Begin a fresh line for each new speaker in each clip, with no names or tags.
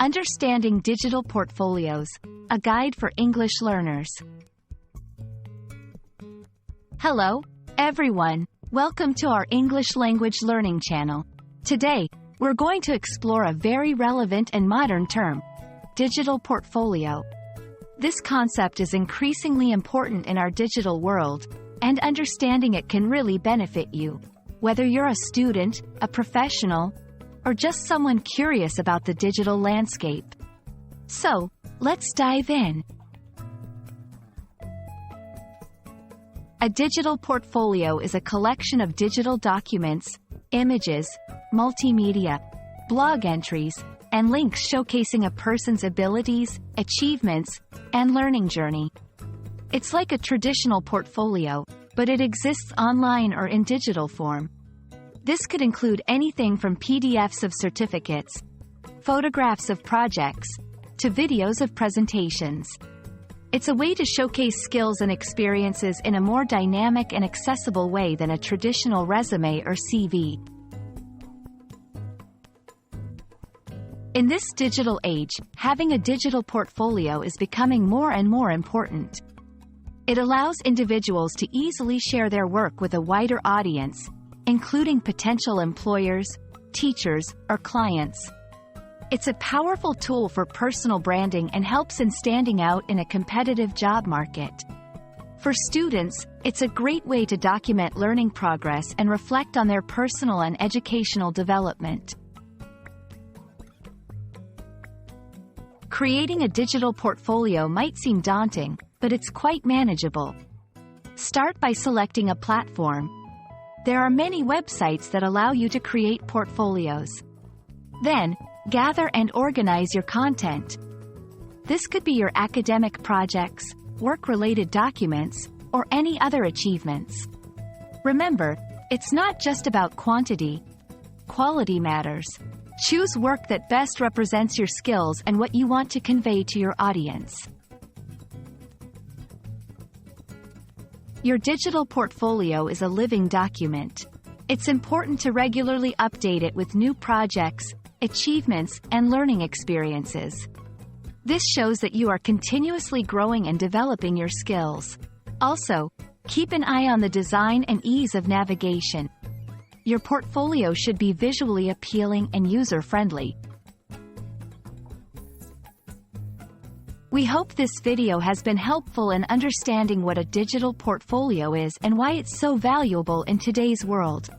Understanding Digital Portfolios, a guide for English learners. Hello, everyone. Welcome to our English language learning channel. Today, we're going to explore a very relevant and modern term, digital portfolio. This concept is increasingly important in our digital world, and understanding it can really benefit you, whether you're a student, a professional, or just someone curious about the digital landscape. So, let's dive in. A digital portfolio is a collection of digital documents, images, multimedia, blog entries, and links showcasing a person's abilities, achievements, and learning journey. It's like a traditional portfolio, but it exists online or in digital form. This could include anything from PDFs of certificates, photographs of projects, to videos of presentations. It's a way to showcase skills and experiences in a more dynamic and accessible way than a traditional resume or CV. In this digital age, having a digital portfolio is becoming more and more important. It allows individuals to easily share their work with a wider audience, including potential employers, teachers, or clients. It's a powerful tool for personal branding and helps in standing out in a competitive job market. For students, it's a great way to document learning progress and reflect on their personal and educational development. Creating a digital portfolio might seem daunting, but it's quite manageable. Start by selecting a platform. There are many websites that allow you to create portfolios. Then, gather and organize your content. This could be your academic projects, work-related documents, or any other achievements. Remember, it's not just about quantity. Quality matters. Choose work that best represents your skills and what you want to convey to your audience. Your digital portfolio is a living document. It's important to regularly update it with new projects, achievements, and learning experiences. This shows that you are continuously growing and developing your skills. Also, keep an eye on the design and ease of navigation. Your portfolio should be visually appealing and user-friendly. We hope this video has been helpful in understanding what a digital portfolio is and why it's so valuable in today's world.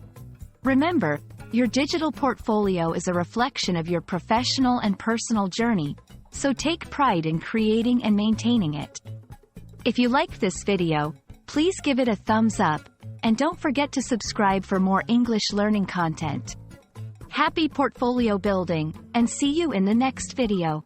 Remember, your digital portfolio is a reflection of your professional and personal journey, so take pride in creating and maintaining it. If you liked this video, please give it a thumbs up, and don't forget to subscribe for more English learning content. Happy portfolio building, and see you in the next video.